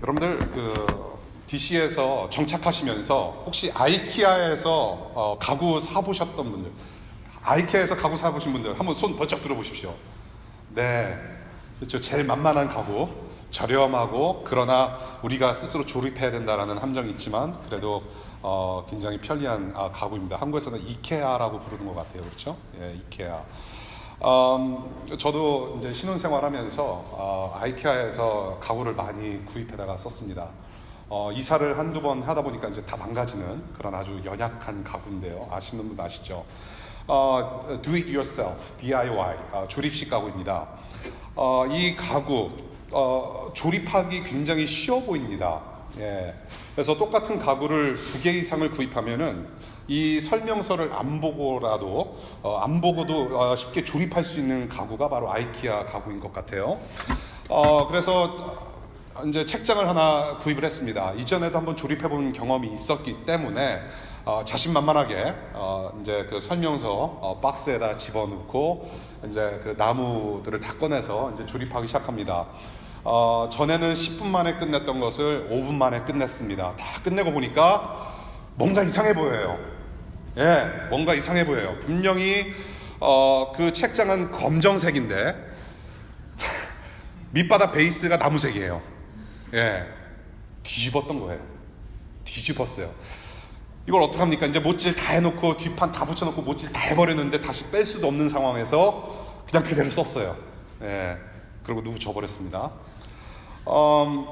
여러분들 DC에서 정착하시면서 혹시 아이키아에서 가구 사보셨던 분들, 아이키아에서 가구 사보신 분들 한번 손 번쩍 들어보십시오. 네, 그렇죠. 제일 만만한 가구, 저렴하고 그러나 우리가 스스로 조립해야 된다라는 함정이 있지만 그래도 굉장히 편리한 가구입니다. 한국에서는 이케아라고 부르는 것 같아요, 그렇죠? 예, 이케아. 저도 이제 신혼생활하면서 아이케아에서 가구를 많이 구입해다가 썼습니다. 이사를 한두 번 하다 보니까 이제 다 망가지는 그런 아주 연약한 가구인데요. 아시는 분 아시죠? Do it yourself, DIY, 조립식 가구입니다. 이 가구, 조립하기 굉장히 쉬워 보입니다. 예. 그래서 똑같은 가구를 2개 이상을 구입하면은 이 설명서를 안 보고도 쉽게 조립할 수 있는 가구가 바로 아이키아 가구인 것 같아요. 그래서 이제 책장을 하나 구입을 했습니다. 이전에도 한번 조립해본 경험이 있었기 때문에 자신만만하게 이제 그 설명서 박스에다 집어넣고 이제 그 나무들을 다 꺼내서 이제 조립하기 시작합니다. 전에는 10분 만에 끝냈던 것을 5분 만에 끝냈습니다. 다 끝내고 보니까 뭔가 이상해 보여요. 예, 뭔가 이상해 보여요. 분명히 그 책장은 검정색인데 밑바닥 베이스가 나무색이에요. 예, 뒤집었던 거예요. 뒤집었어요. 이걸 어떡합니까? 이제 못질 다 해놓고 뒷판 다 붙여놓고 못질 다 해버렸는데 다시 뺄 수도 없는 상황에서 그냥 그대로 썼어요. 예, 그리고 누구 줘버렸습니다.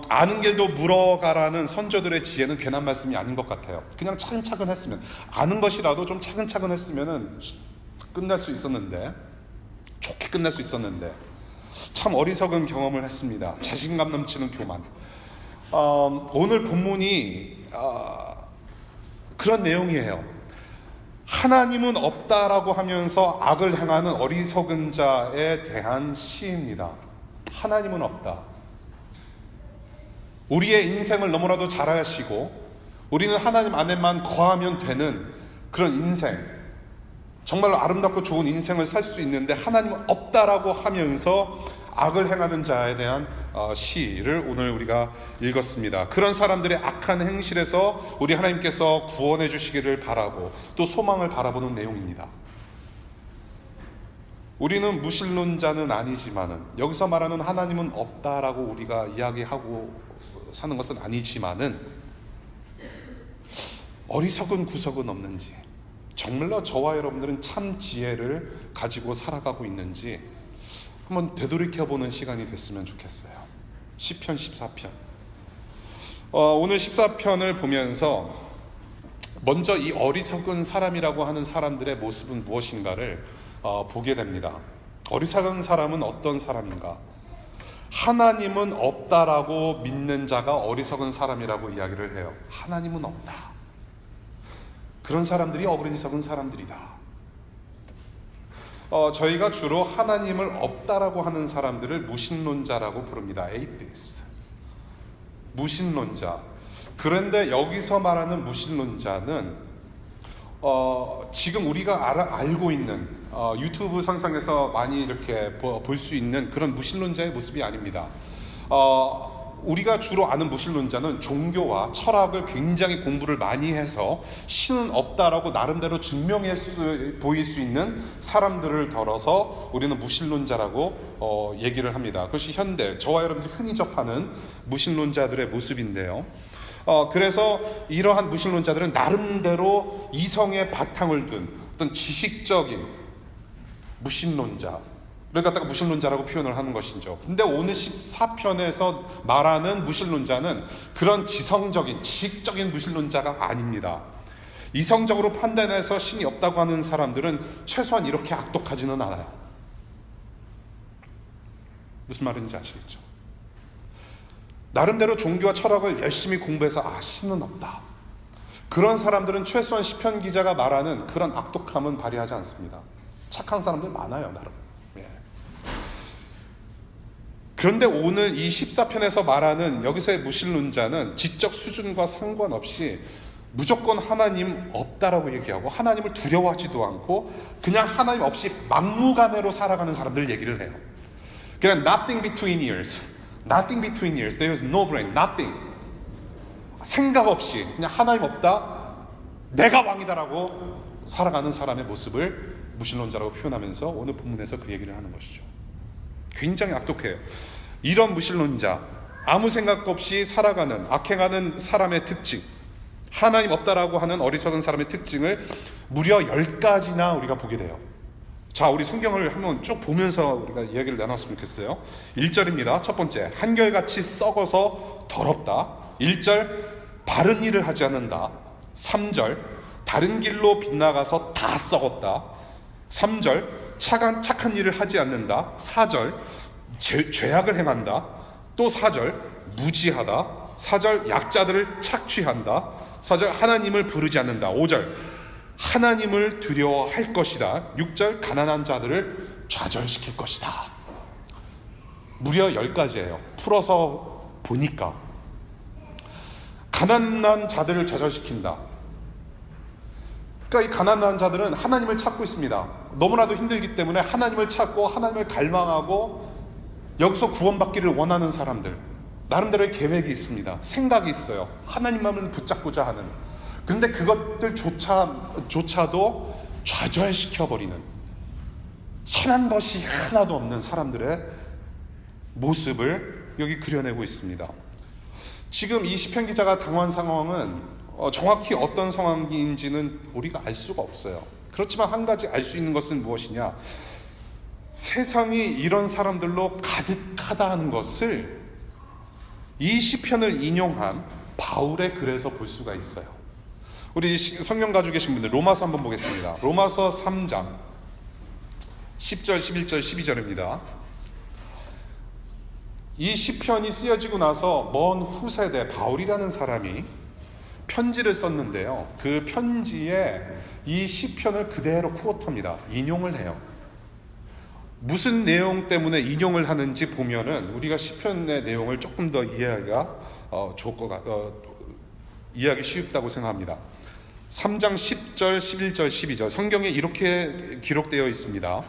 아는 길도 물어가라는 선조들의 지혜는 괜한 말씀이 아닌 것 같아요. 그냥 차근차근 했으면, 아는 것이라도 좀 차근차근 했으면은 끝날 수 있었는데, 좋게 끝낼 수 있었는데, 참 어리석은 경험을 했습니다. 자신감 넘치는 교만. 오늘 본문이 그런 내용이에요. 하나님은 없다라고 하면서 악을 행하는 어리석은 자에 대한 시입니다. 하나님은 없다. 우리의 인생을 너무나도 잘 아시고 우리는 하나님 안에만 거하면 되는 그런 인생, 정말로 아름답고 좋은 인생을 살 수 있는데 하나님은 없다라고 하면서 악을 행하는 자에 대한 시를 오늘 우리가 읽었습니다. 그런 사람들의 악한 행실에서 우리 하나님께서 구원해 주시기를 바라고 또 소망을 바라보는 내용입니다. 우리는 무신론자는 아니지만은, 여기서 말하는 하나님은 없다라고 우리가 이야기하고 사는 것은 아니지만은, 어리석은 구석은 없는지, 정말로 저와 여러분들은 참 지혜를 가지고 살아가고 있는지 한번 되돌이켜보는 시간이 됐으면 좋겠어요. 시편 14편. 오늘 14편을 보면서 먼저 이 어리석은 사람이라고 하는 사람들의 모습은 무엇인가를 보게 됩니다. 어리석은 사람은 어떤 사람인가? 하나님은 없다라고 믿는 자가 어리석은 사람이라고 이야기를 해요. 하나님은 없다. 그런 사람들이 어리석은 사람들이다. 저희가 주로 하나님을 없다라고 하는 사람들을 무신론자라고 부릅니다. atheist. 무신론자. 그런데 여기서 말하는 무신론자는 지금 우리가 알고 있는 유튜브 상상에서 많이 이렇게 볼 수 있는 그런 무신론자의 모습이 아닙니다. 우리가 주로 아는 무신론자는 종교와 철학을 굉장히 공부를 많이 해서 신은 없다라고 나름대로 증명해 보일 수 있는 사람들을 덜어서 우리는 무신론자라고 얘기를 합니다. 그것이 현대, 저와 여러분들이 흔히 접하는 무신론자들의 모습인데요. 그래서 이러한 무신론자들은 나름대로 이성의 바탕을 둔 어떤 지식적인 무신론자를 갖다가 무신론자라고 표현을 하는 것이죠. 근데 오늘 14편에서 말하는 무신론자는 그런 지성적인, 지식적인 무신론자가 아닙니다. 이성적으로 판단해서 신이 없다고 하는 사람들은 최소한 이렇게 악독하지는 않아요. 무슨 말인지 아시겠죠? 나름대로 종교와 철학을 열심히 공부해서 신은 없다. 그런 사람들은 최소한 시편 기자가 말하는 그런 악독함은 발휘하지 않습니다. 착한 사람들 많아요, 나름. 예. 그런데 오늘 이 14편에서 말하는 여기서의 무신론자는 지적 수준과 상관없이 무조건 하나님 없다라고 얘기하고 하나님을 두려워하지도 않고 그냥 하나님 없이 막무가내로 살아가는 사람들 얘기를 해요. 그냥 nothing between ears, Nothing between ears. There is no brain. Nothing. 생각 없이 그냥 하나님 없다, 내가 왕이다라고 살아가는 사람의 모습을 무신론자라고 표현하면서 오늘 본문에서 그 얘기를 하는 것이죠. 굉장히 악독해요. 이런 무신론자, 아무 생각 없이 살아가는, 악행하는 사람의 특징, 하나님 없다라고 하는 어리석은 사람의 특징을 무려 10가지나 우리가 보게 돼요. 자, 우리 성경을 한번 쭉 보면서 우리가 이야기를 나눴으면 좋겠어요. 1절입니다. 첫 번째, 한결같이 썩어서 더럽다. 1절, 바른 일을 하지 않는다. 3절, 다른 길로 빗나가서 다 썩었다. 3절, 착한 일을 하지 않는다. 4절, 죄악을 행한다. 또 4절, 무지하다. 4절, 약자들을 착취한다. 4절, 하나님을 부르지 않는다. 5절, 하나님을 두려워할 것이다. 6절, 가난한 자들을 좌절시킬 것이다. 무려 10가지예요. 풀어서 보니까 가난한 자들을 좌절시킨다. 그러니까 이 가난한 자들은 하나님을 찾고 있습니다. 너무나도 힘들기 때문에 하나님을 찾고 하나님을 갈망하고 여기서 구원받기를 원하는 사람들, 나름대로의 계획이 있습니다. 생각이 있어요. 하나님만을 붙잡고자 하는. 그런데 그것들조차도 좌절시켜버리는, 선한 것이 하나도 없는 사람들의 모습을 여기 그려내고 있습니다. 지금 이 시편 기자가 당한 상황은 정확히 어떤 상황인지는 우리가 알 수가 없어요. 그렇지만 한 가지 알 수 있는 것은 무엇이냐, 세상이 이런 사람들로 가득하다 하는 것을 이 시편을 인용한 바울의 글에서 볼 수가 있어요. 우리 성경 가지고 계신 분들 로마서 한번 보겠습니다. 로마서 3장 10절, 11절, 12절입니다. 이 시편이 쓰여지고 나서 먼 후세대 바울이라는 사람이 편지를 썼는데요. 그 편지에 이 시편을 그대로 쿼터입니다. 인용을 해요. 무슨 내용 때문에 인용을 하는지 보면은 우리가 시편의 내용을 조금 더 이해하기가 이해하기 쉽다고 생각합니다. 3장 10절, 11절, 12절 성경에 이렇게 기록되어 있습니다.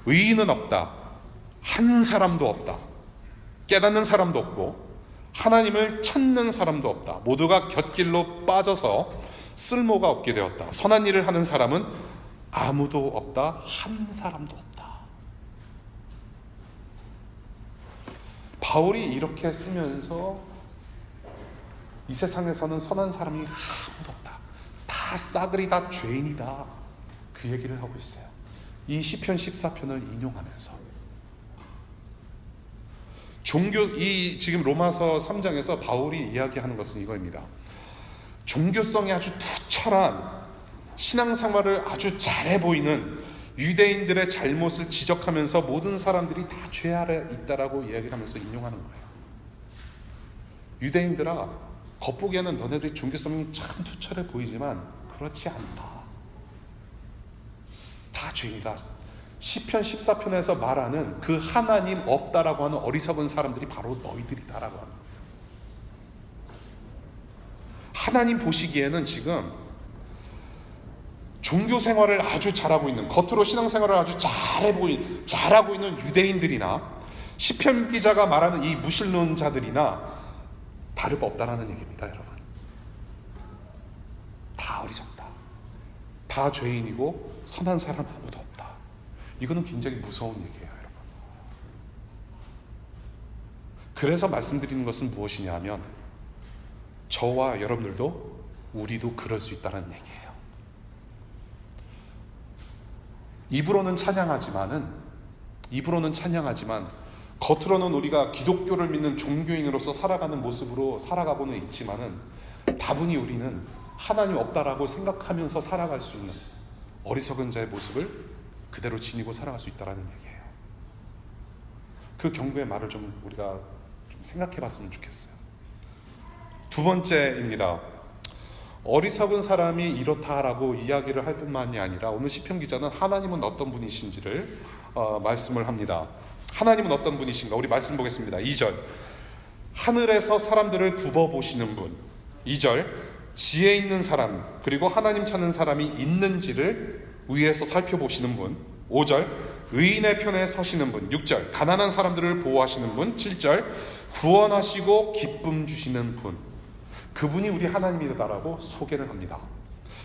의인은 없다. 한 사람도 없다. 깨닫는 사람도 없고 하나님을 찾는 사람도 없다. 모두가 곁길로 빠져서 쓸모가 없게 되었다. 선한 일을 하는 사람은 아무도 없다. 한 사람도 없다. 바울이 이렇게 쓰면서 이 세상에서는 선한 사람이 아무도 없다. 다 싸그리 다 죄인이다. 그 얘기를 하고 있어요. 이 시편 14편을 인용하면서 이 지금 로마서 3장에서 바울이 이야기하는 것은 이거입니다. 종교성이 아주 투철한 신앙생활을 아주 잘해 보이는 유대인들의 잘못을 지적하면서 모든 사람들이 다 죄 아래 있다라고 이야기를 하면서 인용하는 거예요. 유대인들아, 겉보기에는 너네들이 종교성이 참 투철해 보이지만 그렇지 않다. 다 죄인이다. 시편 14편에서 말하는 그 하나님 없다라고 하는 어리석은 사람들이 바로 너희들이다라고 하는 거예요. 하나님 보시기에는 지금 종교 생활을 아주 잘하고 있는, 겉으로 신앙 생활을 아주 잘하고 있는 유대인들이나 시편 기자가 말하는 이 무신론자들이나 다를 바 없다라는 얘기입니다, 여러분. 다 어리석다. 다 죄인이고 선한 사람 아무도 없다. 이거는 굉장히 무서운 얘기예요, 여러분. 그래서 말씀드리는 것은 무엇이냐 하면 저와 여러분들도 우리도 그럴 수 있다는 얘기예요. 입으로는 찬양하지만 겉으로는 우리가 기독교를 믿는 종교인으로서 살아가는 모습으로 살아가고는 있지만은 다분히 우리는 하나님 없다라고 생각하면서 살아갈 수 있는 어리석은 자의 모습을 그대로 지니고 살아갈 수 있다는 얘기예요. 그 경고의 말을 좀 우리가 좀 생각해 봤으면 좋겠어요. 두 번째입니다. 어리석은 사람이 이렇다라고 이야기를 할 뿐만이 아니라 오늘 시편 기자는 하나님은 어떤 분이신지를 말씀을 합니다. 하나님은 어떤 분이신가? 우리 말씀 보겠습니다. 2절, 하늘에서 사람들을 굽어보시는 분. 2절, 지혜 있는 사람 그리고 하나님 찾는 사람이 있는지를 위에서 살펴보시는 분. 5절, 의인의 편에 서시는 분. 6절 가난한 사람들을 보호하시는 분. 7절 구원하시고 기쁨 주시는 분. 그분이 우리 하나님이다라고 소개를 합니다.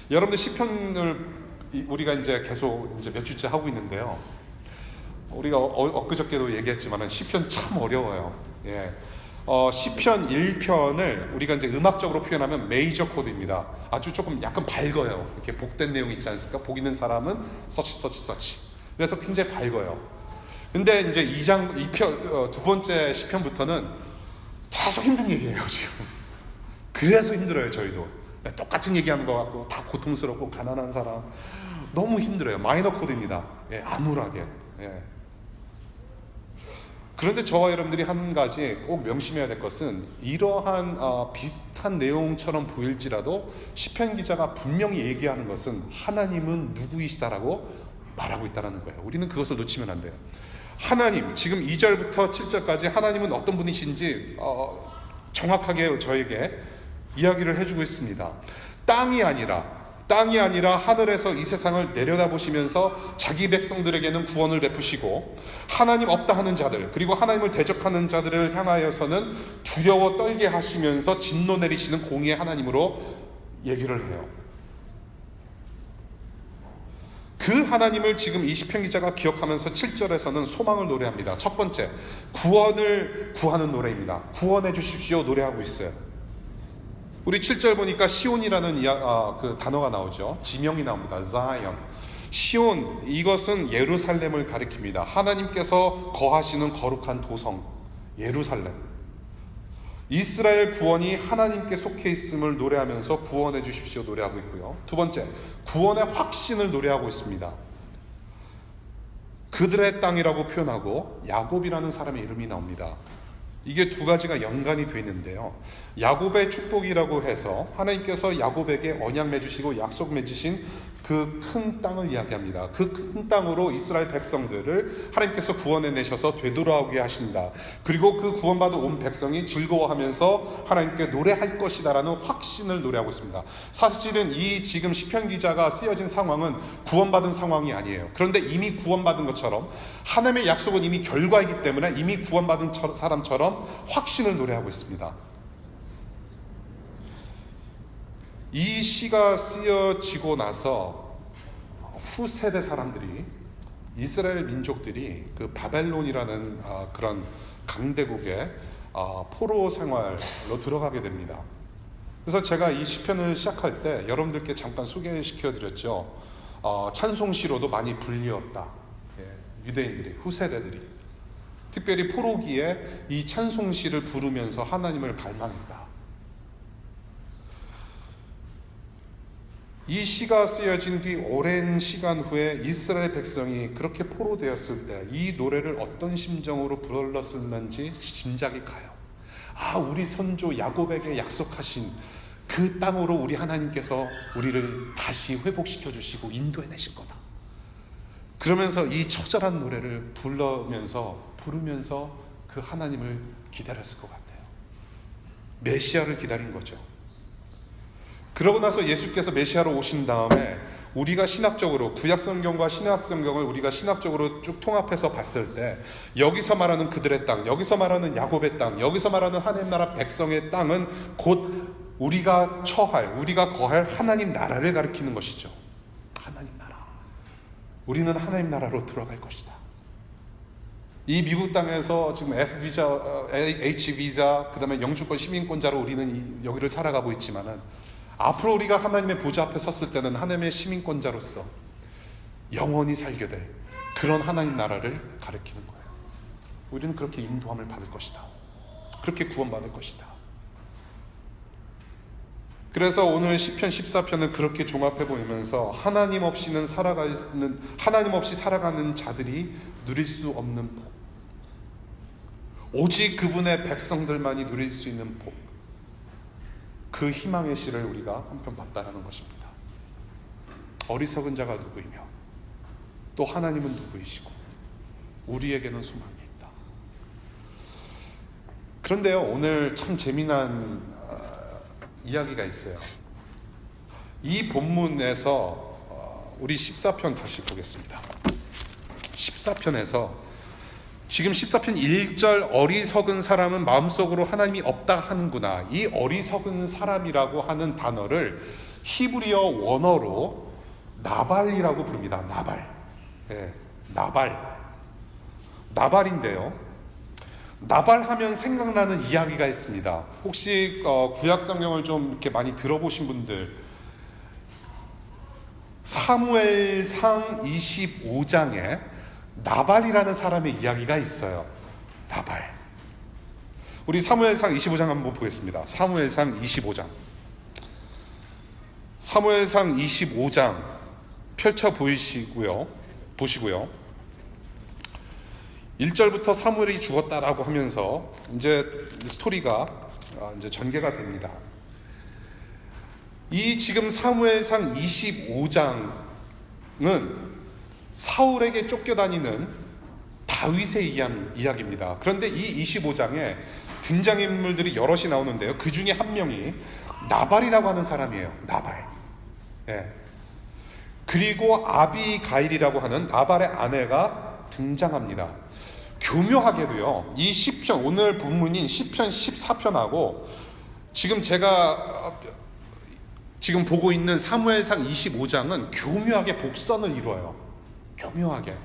여러분들 시편을 우리가 이제 계속 이제 몇 주째 하고 있는데요. 우리가 엊그저께도 얘기했지만 시편 참 어려워요. 예. 시편 1편을 우리가 이제 음악적으로 표현하면 메이저 코드입니다. 아주 조금 약간 밝아요. 이렇게 복된 내용 있지 않습니까? 복 있는 사람은 서치. 그래서 굉장히 밝아요. 근데 이제 2편, 두 번째 시편부터는 계속 힘든 얘기예요, 지금. 그래서 힘들어요, 저희도. 똑같은 얘기하는 것 같고, 다 고통스럽고, 가난한 사람. 너무 힘들어요. 마이너 코드입니다. 예, 암울하게. 예. 그런데 저와 여러분들이 한 가지 꼭 명심해야 될 것은 이러한 비슷한 내용처럼 보일지라도 시편 기자가 분명히 얘기하는 것은 하나님은 누구이시다라고 말하고 있다는 거예요. 우리는 그것을 놓치면 안 돼요. 하나님, 지금 2절부터 7절까지 하나님은 어떤 분이신지 정확하게 저에게 이야기를 해주고 있습니다. 땅이 아니라 하늘에서 이 세상을 내려다보시면서 자기 백성들에게는 구원을 베푸시고 하나님 없다 하는 자들, 그리고 하나님을 대적하는 자들을 향하여서는 두려워 떨게 하시면서 진노 내리시는 공의의 하나님으로 얘기를 해요. 그 하나님을 지금 이 시편 기자가 기억하면서 7절에서는 소망을 노래합니다. 첫 번째, 구원을 구하는 노래입니다. 구원해 주십시오 노래하고 있어요. 우리 7절 보니까 시온이라는 그 단어가 나오죠. 지명이 나옵니다. 자이언. 시온, 이것은 예루살렘을 가리킵니다. 하나님께서 거하시는 거룩한 도성 예루살렘. 이스라엘 구원이 하나님께 속해 있음을 노래하면서 구원해 주십시오 노래하고 있고요. 두 번째, 구원의 확신을 노래하고 있습니다. 그들의 땅이라고 표현하고 야곱이라는 사람의 이름이 나옵니다. 이게 두 가지가 연관이 되어 있는데요. 야곱의 축복이라고 해서 하나님께서 야곱에게 언약 맺으시고 약속 맺으신 그 큰 땅을 이야기합니다. 그 큰 땅으로 이스라엘 백성들을 하나님께서 구원해 내셔서 되돌아오게 하신다. 그리고 그 구원받은 온 백성이 즐거워하면서 하나님께 노래할 것이다라는 확신을 노래하고 있습니다. 사실은 이 지금 시편 기자가 쓰여진 상황은 구원받은 상황이 아니에요. 그런데 이미 구원받은 것처럼 하나님의 약속은 이미 결과이기 때문에 이미 구원받은 사람처럼 확신을 노래하고 있습니다. 이 시가 쓰여지고 나서 후세대 사람들이, 이스라엘 민족들이 그 바벨론이라는 그런 강대국의 포로 생활로 들어가게 됩니다. 그래서 제가 이 시편을 시작할 때 여러분들께 잠깐 소개시켜 드렸죠. 찬송시로도 많이 불리었다. 유대인들이, 후세대들이 특별히 포로기에 이 찬송시를 부르면서 하나님을 갈망했다. 이 시가 쓰여진 뒤 오랜 시간 후에 이스라엘 백성이 그렇게 포로되었을 때 이 노래를 어떤 심정으로 불렀을는지 짐작이 가요. 우리 선조 야곱에게 약속하신 그 땅으로 우리 하나님께서 우리를 다시 회복시켜 주시고 인도해 내실 거다. 그러면서 이 처절한 노래를 부르면서 그 하나님을 기다렸을 것 같아요. 메시아를 기다린 거죠. 그러고 나서 예수께서 메시아로 오신 다음에 우리가 신학적으로 구약성경과 신약성경을 우리가 신학적으로 쭉 통합해서 봤을 때 여기서 말하는 그들의 땅, 여기서 말하는 야곱의 땅, 여기서 말하는 하나님 나라 백성의 땅은 곧 우리가 우리가 거할 하나님 나라를 가리키는 것이죠. 하나님 나라. 우리는 하나님 나라로 들어갈 것이다. 이 미국 땅에서 지금 F비자, H비자, 그 다음에 영주권 시민권자로 우리는 여기를 살아가고 있지만은 앞으로 우리가 하나님의 보좌 앞에 섰을 때는 하나님의 시민권자로서 영원히 살게 될 그런 하나님 나라를 가리키는 거예요. 우리는 그렇게 인도함을 받을 것이다. 그렇게 구원받을 것이다. 그래서 오늘 시편 14편을 그렇게 종합해 보면서 하나님 없이 살아가는 자들이 누릴 수 없는 복, 오직 그분의 백성들만이 누릴 수 있는 복, 그 희망의 시를 우리가 한편 봤다라는 것입니다. 어리석은 자가 누구이며 또 하나님은 누구이시고 우리에게는 소망이 있다. 그런데요, 오늘 참 재미난 이야기가 있어요. 이 본문에서 우리 14편 다시 보겠습니다. 14편에서 지금 14편 1절 어리석은 사람은 마음속으로 하나님이 없다 하는구나. 이 어리석은 사람이라고 하는 단어를 히브리어 원어로 나발이라고 부릅니다. 나발. 네, 나발인데요. 나발하면 생각나는 이야기가 있습니다. 혹시 구약 성경을 좀 이렇게 많이 들어보신 분들, 사무엘상 25장에 나발이라는 사람의 이야기가 있어요. 나발. 우리 사무엘상 25장 한번 보겠습니다. 사무엘상 25장. 사무엘상 25장 펼쳐 보시고요. 1절부터 사무엘이 죽었다라고 하면서 이제 스토리가 이제 전개가 됩니다. 이 지금 사무엘상 25장은 사울에게 쫓겨다니는 다윗의 이야기입니다. 그런데 이 25장에 등장인물들이 여럿이 나오는데요. 그 중에 한 명이 나발이라고 하는 사람이에요. 나발. 예. 그리고 아비가일이라고 하는 나발의 아내가 등장합니다. 교묘하게도요, 이 시편, 오늘 본문인 시편 14편하고 지금 제가 지금 보고 있는 사무엘상 25장은 교묘하게 복선을 이루어요. 교묘하게.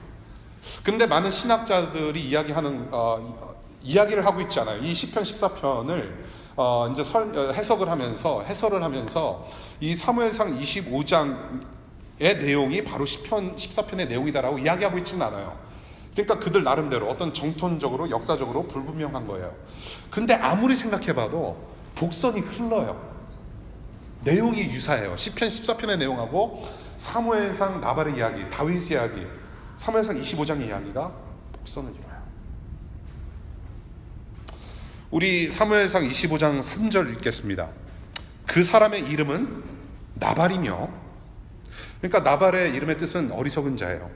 근데 많은 신학자들이 이야기를 하고 있잖아요. 이 시편 14편을 이제 해설을 하면서 이 사무엘상 25장의 내용이 바로 시편 14편의 내용이다라고 이야기하고 있지는 않아요. 그러니까 그들 나름대로 어떤 정통적으로 역사적으로 불분명한 거예요. 근데 아무리 생각해봐도 복선이 흘러요. 내용이 유사해요. 시편 14편의 내용하고 사무엘상 나발의 이야기, 다윗의 이야기, 사무엘상 25장의 이야기가 복선을 이뤄요. 우리 사무엘상 25장 3절 읽겠습니다. 그 사람의 이름은 나발이며, 그러니까 나발의 이름의 뜻은 어리석은 자예요.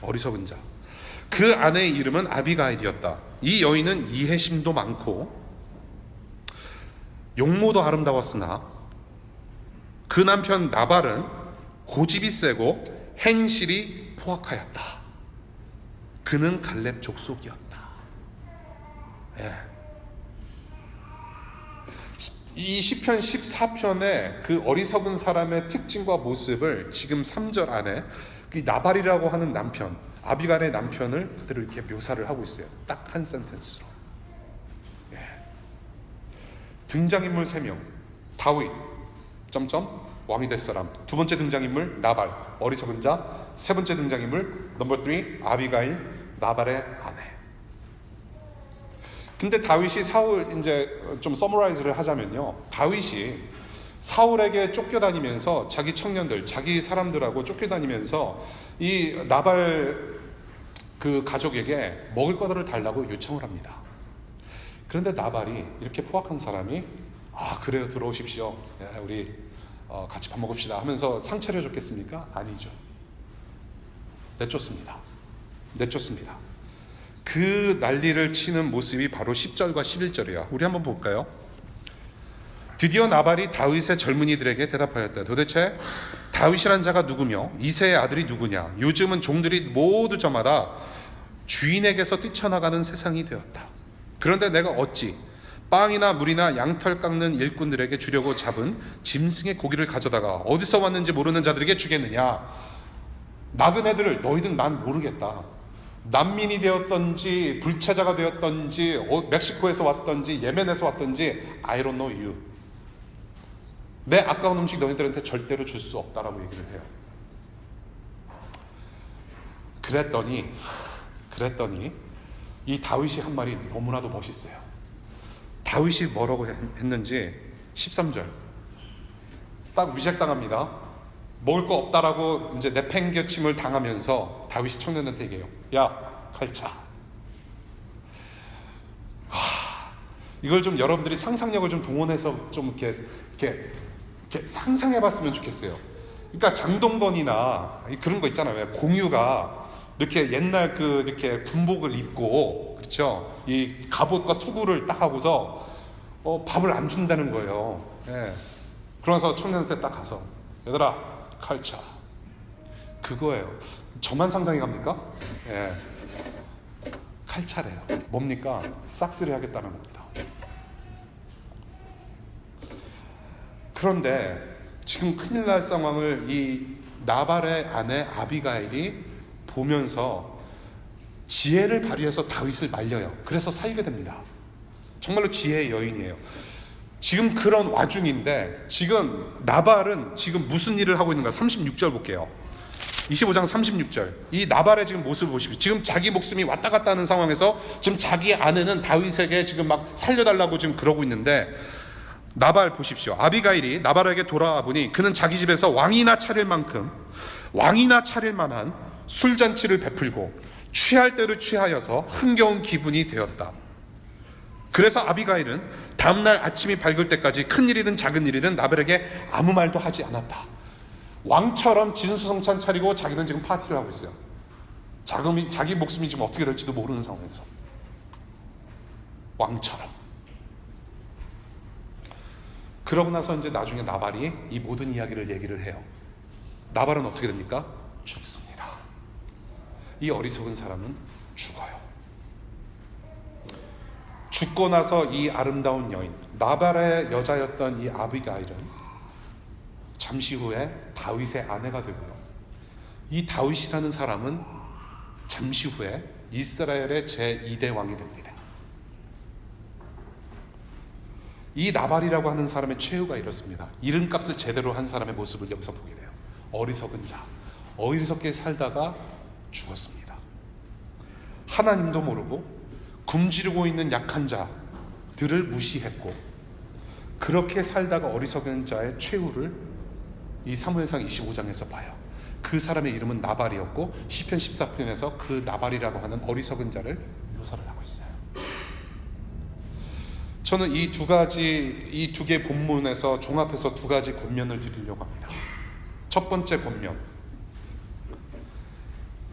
어리석은 자. 그 아내의 이름은 아비가일이었다. 이 여인은 이해심도 많고 용모도 아름다웠으나 그 남편 나발은 고집이 세고 행실이 포악하였다. 그는 갈렙 족속이었다. 예. 이 시편 14편의 그 어리석은 사람의 특징과 모습을 지금 3절 안에 그 나발이라고 하는 남편, 아비갈의 남편을 그대로 이렇게 묘사를 하고 있어요. 딱 한 센텐스로. 예. 등장인물 3명. 다윗, 왕이 될 사람. 두 번째 등장인물 나발, 어리석은 자. 세 번째 등장인물 넘버 3, 아비가일, 나발의 아내. 근데 다윗이 사울, 이제 좀 서머라이즈를 하자면요, 다윗이 사울에게 쫓겨다니면서 자기 청년들, 자기 사람들하고 쫓겨다니면서 이 나발 그 가족에게 먹을 것들을 달라고 요청을 합니다. 그런데 나발이, 이렇게 포악한 사람이 그래요, 들어오십시오, 우리 같이 밥 먹읍시다 하면서 상처를 줬겠습니까? 아니죠. 내쫓습니다. 그 난리를 치는 모습이 바로 10절과 11절이에요. 우리 한번 볼까요? 드디어 나발이 다윗의 젊은이들에게 대답하였다. 도대체 다윗이란 자가 누구며 이새의 아들이 누구냐? 요즘은 종들이 모두 저마다 주인에게서 뛰쳐나가는 세상이 되었다. 그런데 내가 어찌 빵이나 물이나 양털 깎는 일꾼들에게 주려고 잡은 짐승의 고기를 가져다가 어디서 왔는지 모르는 자들에게 주겠느냐? 나그네들을 너희들 난 모르겠다. 난민이 되었던지 불체자가 되었던지 멕시코에서 왔던지 예멘에서 왔던지 I don't know you. 내 아까운 음식 너희들한테 절대로 줄 수 없다라고 얘기를 해요. 그랬더니 이 다윗이 한 말이 너무나도 멋있어요. 다윗이 뭐라고 했는지 13절 딱 위색당합니다. 먹을 거 없다라고 이제 내팽개침을 당하면서 다윗이 청년한테 얘기해요. 야, 칼차. 이걸 좀 여러분들이 상상력을 좀 동원해서 좀 이렇게 상상해봤으면 좋겠어요. 그러니까 장동건이나 그런 거 있잖아요. 왜 공유가 이렇게 옛날 이렇게 군복을 입고, 그렇죠? 이 갑옷과 투구를 딱 하고서 밥을 안 준다는 거예요. 예. 그러면서 청년한테 딱 가서 얘들아 칼차. 그거예요. 저만 상상이 갑니까? 예. 칼차래요. 뭡니까? 싹쓸이 하겠다는 겁니다. 그런데 지금 큰일 날 상황을 이 나발의 아내 아비가일이 보면서 지혜를 발휘해서 다윗을 말려요. 그래서 살게 됩니다. 정말로 지혜의 여인이에요. 지금 그런 와중인데 지금 나발은 지금 무슨 일을 하고 있는가? 36절 볼게요. 25장 36절. 이 나발의 지금 모습을 보십시오. 지금 자기 목숨이 왔다 갔다 하는 상황에서 지금 자기 아내는 다윗에게 지금 막 살려달라고 지금 그러고 있는데, 나발 보십시오. 아비가일이 나발에게 돌아와 보니 그는 자기 집에서 왕이나 차릴 만큼, 왕이나 차릴 만한 술잔치를 베풀고 취할 대로 취하여서 흥겨운 기분이 되었다. 그래서 아비가일은 다음날 아침이 밝을 때까지 큰 일이든 작은 일이든 나발에게 아무 말도 하지 않았다. 왕처럼 진수성찬 차리고 자기는 지금 파티를 하고 있어요. 자기 목숨이 지금 어떻게 될지도 모르는 상황에서 왕처럼. 그러고 나서 이제 나중에 나발이 이 모든 이야기를 얘기를 해요. 나발은 어떻게 됩니까? 죽습니다. 이 어리석은 사람은 죽어요. 죽고 나서 이 아름다운 여인, 나발의 여자였던 이 아비가일은 잠시 후에 다윗의 아내가 되고요. 이 다윗이라는 사람은 잠시 후에 이스라엘의 제2대 왕이 됩니다. 이 나발이라고 하는 사람의 최후가 이렇습니다. 이름값을 제대로 한 사람의 모습을 여기서 보게 돼요. 어리석은 자, 어리석게 살다가 죽었습니다. 하나님도 모르고 굶주리고 있는 약한 자들을 무시했고, 그렇게 살다가 어리석은 자의 최후를 이 사무엘상 25장에서 봐요. 그 사람의 이름은 나발이었고 시편 14편에서 그 나발이라고 하는 어리석은 자를 묘사를 하고 있어요. 저는 이 두 개 본문에서 종합해서 두 가지 권면을 드리려고 합니다. 첫 번째 권면,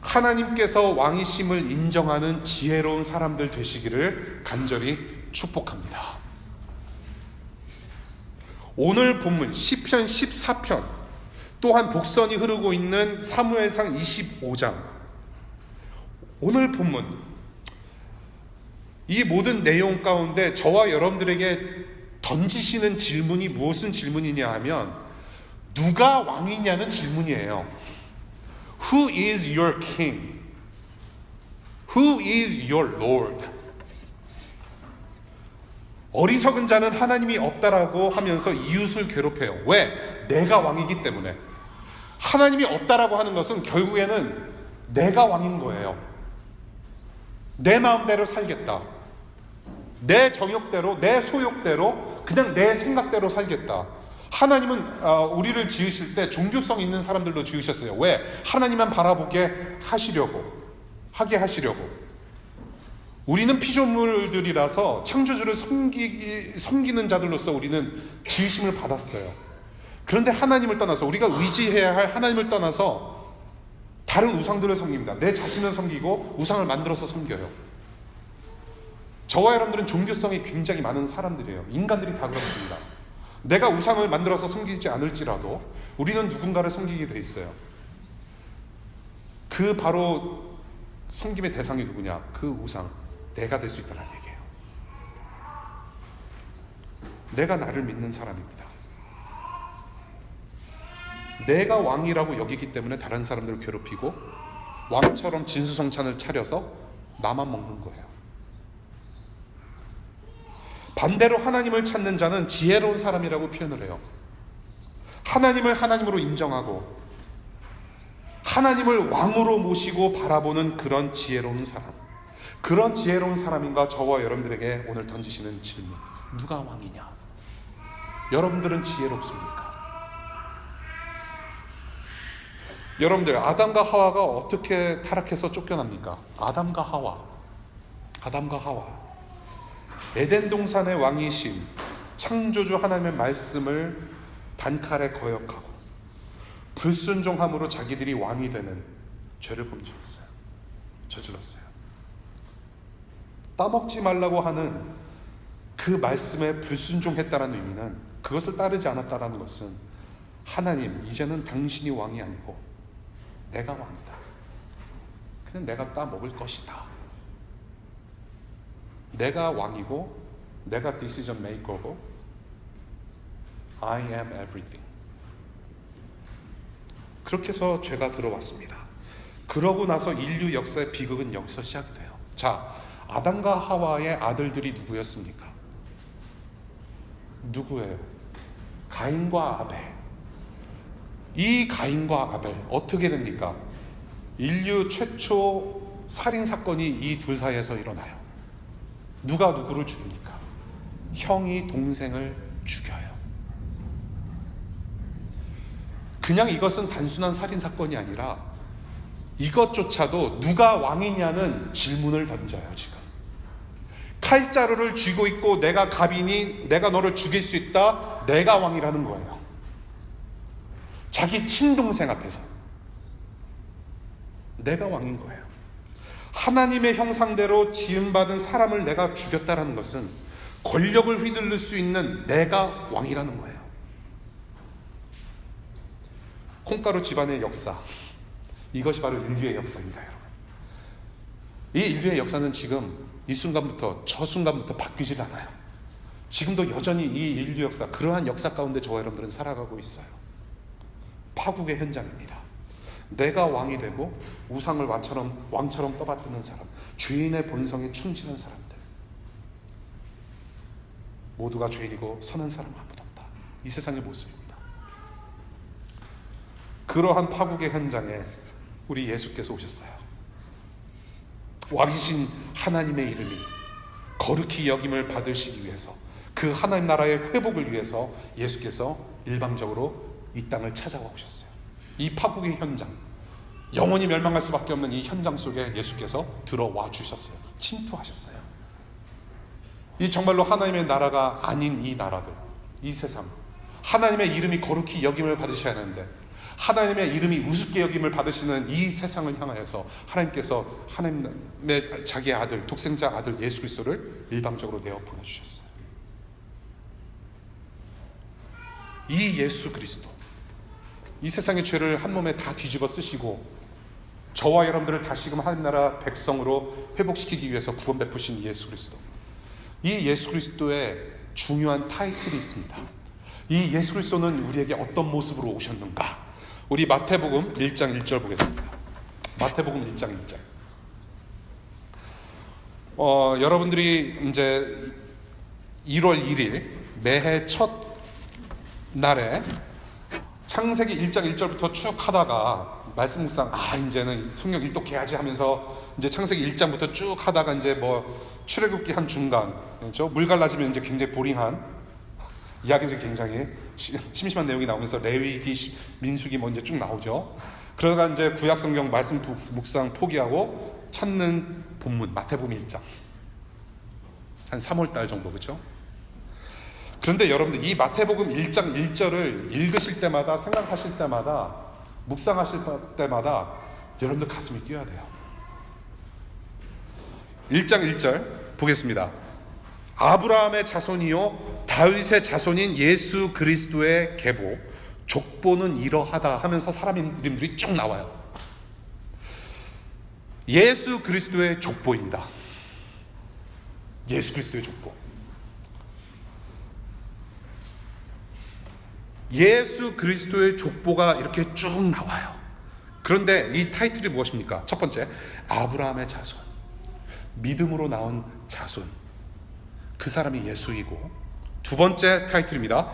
하나님께서 왕이심을 인정하는 지혜로운 사람들 되시기를 간절히 축복합니다. 오늘 본문 시편 14편, 또한 복선이 흐르고 있는 사무엘상 25장, 오늘 본문, 이 모든 내용 가운데 저와 여러분들에게 던지시는 질문이 무슨 질문이냐 하면 누가 왕이냐는 질문이에요. Who is your king? Who is your Lord? 어리석은 자는 하나님이 없다라고 하면서 이웃을 괴롭혀요. 왜? 내가 왕이기 때문에. 하나님이 없다라고 하는 것은 결국에는 내가 왕인 거예요. 내 마음대로 살겠다. 내 정욕대로, 내 소욕대로, 그냥 내 생각대로 살겠다. 하나님은 우리를 지으실 때 종교성 있는 사람들로 지으셨어요. 왜? 하나님만 바라보게 하게 하시려고. 우리는 피조물들이라서 창조주를 섬기는 자들로서 우리는 지으심을 받았어요. 그런데 하나님을 떠나서, 우리가 의지해야 할 하나님을 떠나서 다른 우상들을 섬깁니다. 내 자신을 섬기고 우상을 만들어서 섬겨요. 저와 여러분들은 종교성이 굉장히 많은 사람들이에요. 인간들이 다 그렇습니다. 내가 우상을 만들어서 섬기지 않을지라도 우리는 누군가를 섬기게 돼 있어요. 그 바로 섬김의 대상이 누구냐? 그 우상, 내가 될 수 있다는 얘기예요. 내가 나를 믿는 사람입니다. 내가 왕이라고 여기기 때문에 다른 사람들을 괴롭히고 왕처럼 진수성찬을 차려서 나만 먹는 거예요. 반대로 하나님을 찾는 자는 지혜로운 사람이라고 표현을 해요. 하나님을 하나님으로 인정하고 하나님을 왕으로 모시고 바라보는 그런 지혜로운 사람, 그런 지혜로운 사람인가 저와 여러분들에게 오늘 던지시는 질문, 누가 왕이냐? 여러분들은 지혜롭습니까? 여러분들, 아담과 하와가 어떻게 타락해서 쫓겨납니까? 아담과 하와. 에덴 동산의 왕이신 창조주 하나님의 말씀을 단칼에 거역하고 불순종함으로 자기들이 왕이 되는 죄를 저질렀어요. 따먹지 말라고 하는 그 말씀에 불순종했다는 의미는, 그것을 따르지 않았다는 것은 하나님, 이제는 당신이 왕이 아니고 내가 왕이다. 그냥 내가 따먹을 것이다. 내가 왕이고 내가 decision maker고 I am everything. 그렇게 해서 죄가 들어왔습니다. 그러고 나서 인류 역사의 비극은 여기서 시작이 돼요. 자, 아담과 하와의 아들들이 누구였습니까? 누구예요? 가인과 아벨. 이 가인과 아벨 어떻게 됩니까? 인류 최초 살인 사건이 이 둘 사이에서 일어나요. 누가 누구를 죽입니까? 형이 동생을 죽여요. 그냥 이것은 단순한 살인 사건이 아니라 이것조차도 누가 왕이냐는 질문을 던져요. 지금 칼자루를 쥐고 있고 내가 갑이니 내가 너를 죽일 수 있다. 내가 왕이라는 거예요. 자기 친동생 앞에서 내가 왕인 거예요. 하나님의 형상대로 지음받은 사람을 내가 죽였다라는 것은 권력을 휘둘릴 수 있는 내가 왕이라는 거예요. 콩가루 집안의 역사, 이것이 바로 인류의 역사입니다. 여러분, 이 인류의 역사는 지금 이 순간부터 저 순간부터 바뀌질 않아요. 지금도 여전히 이 인류 역사, 그러한 역사 가운데 저와 여러분들은 살아가고 있어요. 파국의 현장입니다. 내가 왕이 되고 우상을 왕처럼 떠받드는 사람, 주인의 본성에 충실한 사람들, 모두가 죄인이고 선한 사람 아무도 없다. 이 세상의 모습입니다. 그러한 파국의 현장에 우리 예수께서 오셨어요. 왕이신 하나님의 이름이 거룩히 여김을 받으시기 위해서, 그 하나님 나라의 회복을 위해서 예수께서 일방적으로 이 땅을 찾아와 오셨어요. 이 파국의 현장, 영원히 멸망할 수밖에 없는 이 현장 속에 예수께서 들어와 주셨어요. 침투하셨어요. 이 정말로 하나님의 나라가 아닌 이 나라들, 이 세상, 하나님의 이름이 거룩히 여김을 받으셔야 하는데 하나님의 이름이 우습게 여김을 받으시는 이 세상을 향하여서 하나님께서 하나님의 자기의 아들, 독생자 아들 예수 그리스도를 일방적으로 내어 보내주셨어요. 이 예수 그리스도, 이 세상의 죄를 한 몸에 다 뒤집어 쓰시고 저와 여러분들을 다시금 하나님 나라 백성으로 회복시키기 위해서 구원 베푸신 예수 그리스도, 이 예수 그리스도의 중요한 타이틀이 있습니다. 이 예수 그리스도는 우리에게 어떤 모습으로 오셨는가? 우리 마태복음 1장 1절 보겠습니다. 마태복음 1장 1절. 여러분들이 이제 1월 1일 매해 첫 날에 창세기 1장 1절부터 쭉 하다가 말씀 묵상, 이제는 성경 일독해야지 하면서 이제 창세기 1장부터 쭉 하다가 이제 뭐 출애굽기 한 중간, 그렇죠? 물 갈라지면 이제 굉장히 보링한 이야기들이 굉장히 심심한 내용이 나오면서 레위기, 민수기 먼저 쭉 나오죠. 그러다가 이제 구약 성경 말씀 묵상 포기하고 찾는 본문 마태복음 1장 한 3월달 정도, 그렇죠? 그런데 여러분들 이 마태복음 1장 1절을 읽으실 때마다, 생각하실 때마다, 묵상하실 때마다 여러분들 가슴이 뛰어야 돼요. 1장 1절 보겠습니다. 아브라함의 자손이요 다윗의 자손인 예수 그리스도의 계보, 족보는 이러하다 하면서 사람 이름들이 쭉 나와요. 예수 그리스도의 족보입니다. 예수 그리스도의 족보. 예수 그리스도의 족보가 이렇게 쭉 나와요. 그런데 이 타이틀이 무엇입니까? 첫 번째, 아브라함의 자손, 믿음으로 나온 자손, 그 사람이 예수이고, 두 번째 타이틀입니다.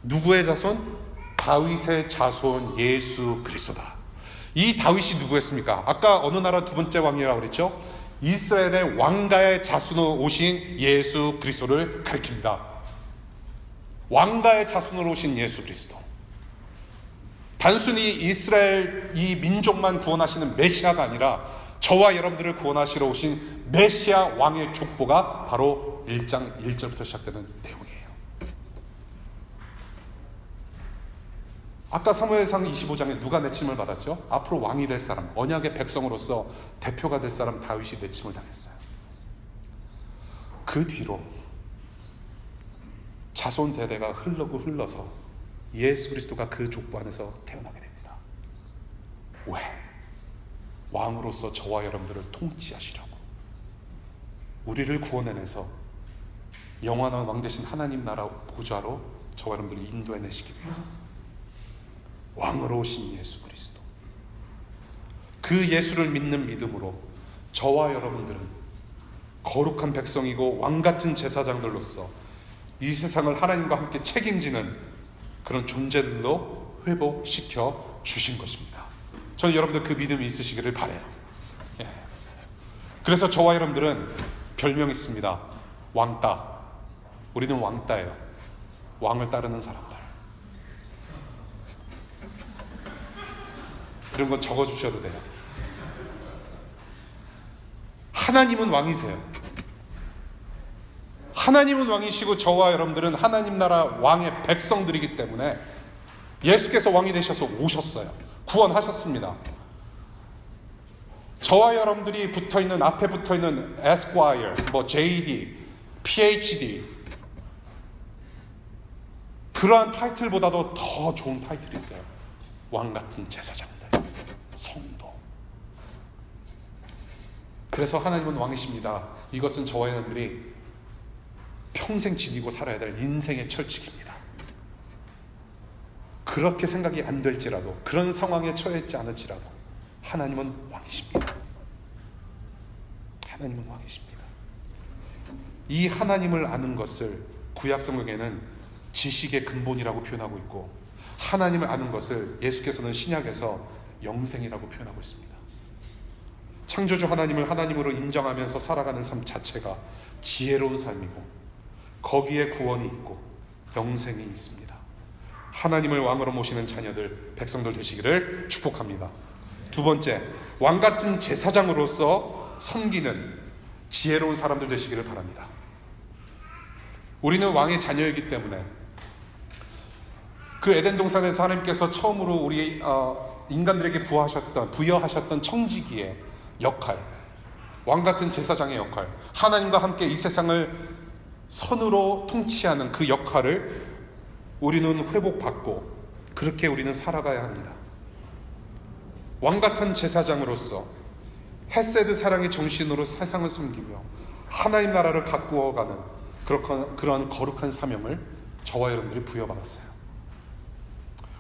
누구의 자손? 다윗의 자손 예수 그리스도다. 이 다윗이 누구였습니까? 아까 어느 나라 두 번째 왕이라고 그랬죠? 이스라엘의 왕가의 자손으로 오신 예수 그리스도를 가리킵니다. 왕가의 자손으로 오신 예수 그리스도. 단순히 이스라엘 이 민족만 구원하시는 메시아가 아니라 저와 여러분들을 구원하시러 오신 메시아 왕의 족보가 바로 1장 1절부터 시작되는 내용이에요. 아까 사무엘상 25장에 누가 내침을 받았죠? 앞으로 왕이 될 사람, 언약의 백성으로서 대표가 될 사람 다윗이 내침을 당했어요. 그 뒤로 자손 대대가 흘러서 예수 그리스도가 그 족보 안에서 태어나게 됩니다. 왜? 왕으로서 저와 여러분들을 통치하시려고, 우리를 구원해내서 영원한 왕 되신 하나님 나라 보좌로 저와 여러분들을 인도해내시기 위해서 왕으로 오신 예수 그리스도, 그 예수를 믿는 믿음으로 저와 여러분들은 거룩한 백성이고 왕같은 제사장들로서 이 세상을 하나님과 함께 책임지는 그런 존재들로 회복시켜 주신 것입니다. 저는 여러분들 그 믿음이 있으시기를 바라요. 예. 그래서 저와 여러분들은 별명이 있습니다. 왕따. 우리는 왕따예요. 왕을 따르는 사람들. 이런 건 적어주셔도 돼요. 하나님은 왕이세요. 하나님은 왕이시고 저와 여러분들은 하나님 나라 왕의 백성들이기 때문에 예수께서 왕이 되셔서 오셨어요. 구원하셨습니다. 저와 여러분들이 붙어있는, 앞에 붙어있는 Esquire, JD, PhD, 그러한 타이틀보다도 더 좋은 타이틀이 있어요. 왕같은 제사장들, 성도. 그래서 하나님은 왕이십니다. 이것은 저와 여러분들이 평생 지니고 살아야 될 인생의 철칙입니다. 그렇게 생각이 안 될지라도, 그런 상황에 처해 있지 않을지라도 하나님은 왕이십니다. 하나님은 왕이십니다. 이 하나님을 아는 것을 구약 성경에는 지식의 근본이라고 표현하고 있고, 하나님을 아는 것을 예수께서는 신약에서 영생이라고 표현하고 있습니다. 창조주 하나님을 하나님으로 인정하면서 살아가는 삶 자체가 지혜로운 삶이고, 거기에 구원이 있고 영생이 있습니다. 하나님을 왕으로 모시는 자녀들, 백성들 되시기를 축복합니다. 두 번째, 왕같은 제사장으로서 섬기는 지혜로운 사람들 되시기를 바랍니다. 우리는 왕의 자녀이기 때문에 그 에덴 동산에서 하나님께서 처음으로 우리 인간들에게 부여하셨던 청지기의 역할, 왕같은 제사장의 역할, 하나님과 함께 이 세상을 선으로 통치하는 그 역할을 우리는 회복받고 그렇게 우리는 살아가야 합니다. 왕같은 제사장으로서 헤세드 사랑의 정신으로 세상을 섬기며 하나님 나라를 가꾸어가는 그런 거룩한 사명을 저와 여러분들이 부여받았어요.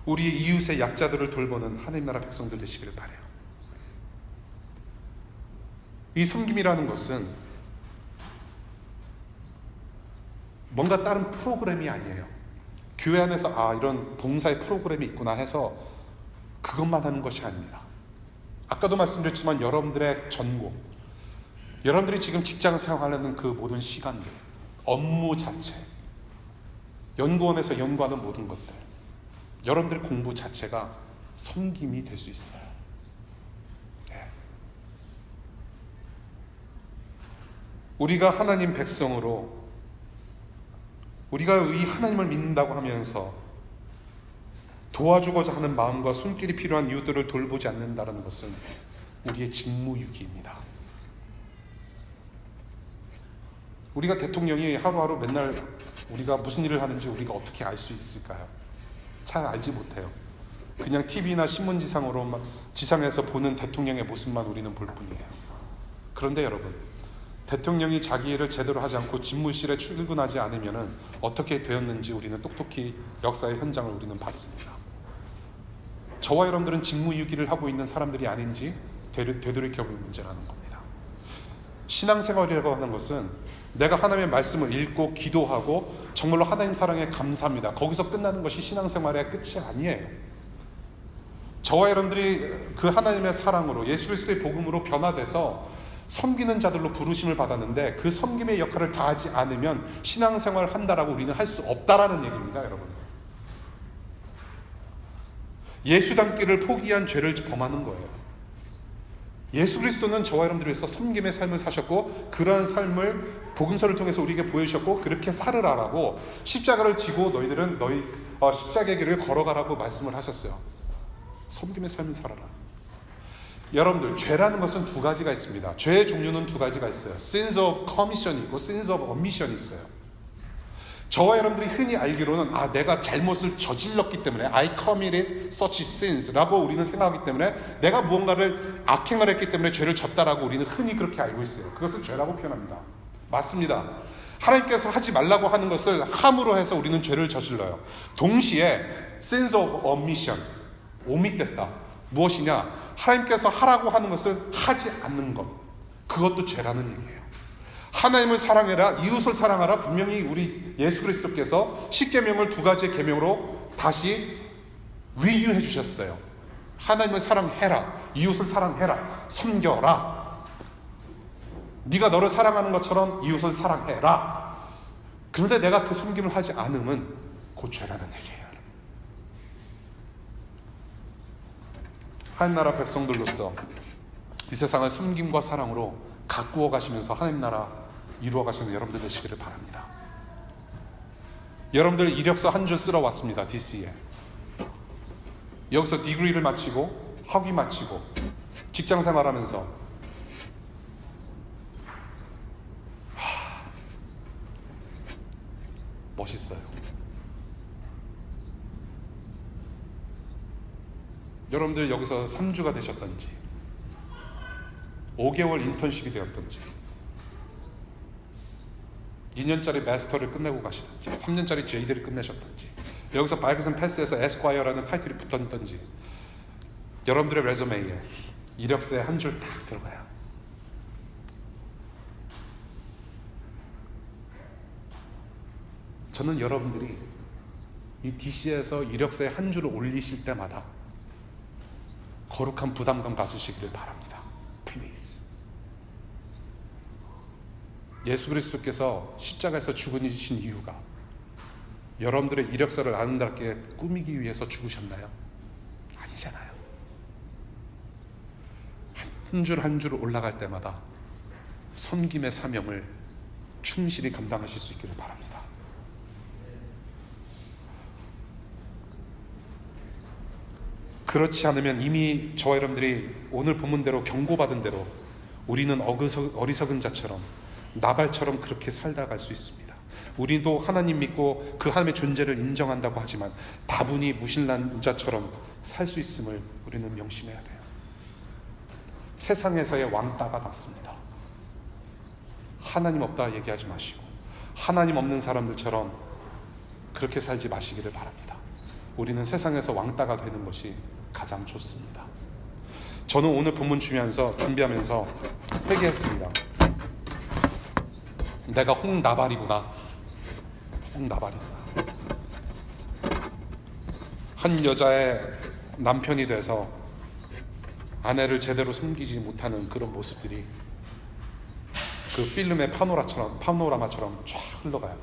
우리 이웃의 약자들을 돌보는 하나님 나라 백성들 되시기를 바라요. 이 섬김이라는 것은 뭔가 다른 프로그램이 아니에요. 교회 안에서 이런 봉사의 프로그램이 있구나 해서 그것만 하는 것이 아닙니다. 아까도 말씀드렸지만 여러분들의 전공, 여러분들이 지금 직장 생활하는 그 모든 시간들, 업무 자체, 연구원에서 연구하는 모든 것들, 여러분들의 공부 자체가 섬김이 될 수 있어요. 네. 우리가 하나님 백성으로, 우리가 이 하나님을 믿는다고 하면서 도와주고자 하는 마음과 손길이 필요한 이웃들을 돌보지 않는다는 것은 우리의 직무유기입니다. 우리가 대통령이 하루하루 맨날 우리가 무슨 일을 하는지 우리가 어떻게 알 수 있을까요? 잘 알지 못해요. 그냥 TV나 지상에서 보는 대통령의 모습만 우리는 볼 뿐이에요. 그런데 여러분, 대통령이 자기 일을 제대로 하지 않고 집무실에 출근하지 않으면 어떻게 되었는지 우리는 똑똑히 역사의 현장을 우리는 봤습니다. 저와 여러분들은 직무유기를 하고 있는 사람들이 아닌지 되돌이켜볼 문제라는 겁니다. 신앙생활이라고 하는 것은 내가 하나님의 말씀을 읽고 기도하고 정말로 하나님 사랑에 감사합니다, 거기서 끝나는 것이 신앙생활의 끝이 아니에요. 저와 여러분들이 그 하나님의 사랑으로 예수 그리스도의 복음으로 변화돼서 섬기는 자들로 부르심을 받았는데 그 섬김의 역할을 다하지 않으면 신앙생활을 한다라고 우리는 할 수 없다라는 얘기입니다. 여러분, 예수 닮기를 포기한 죄를 범하는 거예요. 예수 그리스도는 저와 여러분들을 위해서 섬김의 삶을 사셨고 그러한 삶을 복음서를 통해서 우리에게 보여주셨고 그렇게 살으라라고 십자가를 지고 너희들은 십자가의 길을 걸어가라고 말씀을 하셨어요. 섬김의 삶을 살아라. 여러분들, 죄라는 것은 두 가지가 있습니다. 죄의 종류는 두 가지가 있어요. Sins of commission이 있고 Sins of omission이 있어요. 저와 여러분들이 흔히 알기로는 내가 잘못을 저질렀기 때문에 I committed such sins 라고 우리는 생각하기 때문에 내가 무언가를 악행을 했기 때문에 죄를 졌다라고 우리는 흔히 그렇게 알고 있어요. 그것을 죄라고 표현합니다. 맞습니다. 하나님께서 하지 말라고 하는 것을 함으로 해서 우리는 죄를 저질러요. 동시에 sins of omission, 오밋됐다. 무엇이냐? 하나님께서 하라고 하는 것을 하지 않는 것, 그것도 죄라는 얘기예요. 하나님을 사랑해라, 이웃을 사랑하라, 분명히 우리 예수 그리스도께서 십계명을 두 가지의 계명으로 다시 리뉴해 주셨어요. 하나님을 사랑해라, 이웃을 사랑해라, 섬겨라. 네가 너를 사랑하는 것처럼 이웃을 사랑해라. 그런데 내가 그 섬김을 하지 않으면 그 죄라는 얘기예요. 하나님 나라 백성들로서 이 세상을 섬김과 사랑으로 가꾸어 가시면서 하나님 나라 이루어 가시는 여러분들 되시기를 바랍니다. 여러분들 이력서 한 줄 쓸어 왔습니다. DC에 여기서 디그리를 마치고 학위 마치고 직장 생활하면서 멋있어요. 여러분들 여기서 3주가 되셨던지 5개월 인턴십이 되었던지 2년짜리 마스터를 끝내고 가시든지 3년짜리 JD를 끝내셨든지 여기서 바이브슨 패스에서 에스콰이어라는 타이틀이 붙었던지 여러분들의 레주메에 이력서에 한 줄 딱 들어가요. 저는 여러분들이 이 DC에서 이력서에 한 줄을 올리실 때마다 거룩한 부담감 가지시기를 바랍니다. Please. 예수 그리스도께서 십자가에서 죽으신 이유가 여러분들의 이력서를 아름답게 꾸미기 위해서 죽으셨나요? 아니잖아요. 한 줄 한 줄 올라갈 때마다 섬김의 사명을 충실히 감당하실 수 있기를 바랍니다. 그렇지 않으면 이미 저와 여러분들이 오늘 본문대로 경고받은 대로 우리는 어리석은 자처럼 나발처럼 그렇게 살다 갈 수 있습니다. 우리도 하나님 믿고 그 하나님의 존재를 인정한다고 하지만 다분히 무신난 자처럼 살 수 있음을 우리는 명심해야 돼요. 세상에서의 왕따가 났습니다. 하나님 없다 얘기하지 마시고 하나님 없는 사람들처럼 그렇게 살지 마시기를 바랍니다. 우리는 세상에서 왕따가 되는 것이 가장 좋습니다. 저는 오늘 본문 준비하면서 회개했습니다. 내가 홍나발이구나. 한 여자의 남편이 돼서 아내를 제대로 섬기지 못하는 그런 모습들이 그 필름의 파노라마처럼 쫙 흘러가요.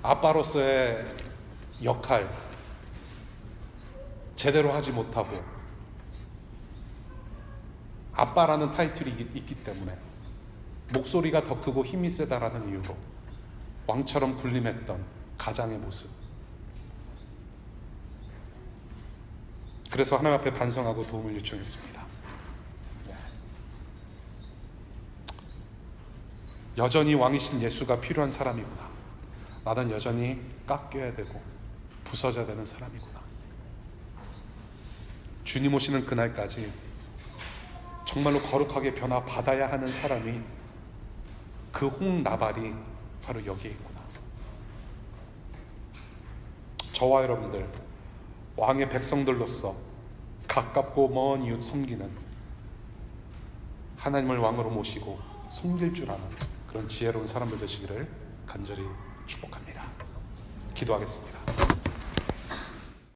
아빠로서의 역할 제대로 하지 못하고 아빠라는 타이틀이 있기 때문에 목소리가 더 크고 힘이 세다라는 이유로 왕처럼 군림했던 가장의 모습. 그래서 하나님 앞에 반성하고 도움을 요청했습니다. 여전히 왕이신 예수가 필요한 사람이구나. 나는 여전히 깎여야 되고 부서져야 되는 사람이구나. 주님 오시는 그날까지 정말로 거룩하게 변화받아야 하는 사람이 그 홍나발이 바로 여기에 있구나. 저와 여러분들 왕의 백성들로서 가깝고 먼 이웃 섬기는 하나님을 왕으로 모시고 섬길 줄 아는 그런 지혜로운 사람들 되시기를 간절히 축복합니다. 기도하겠습니다.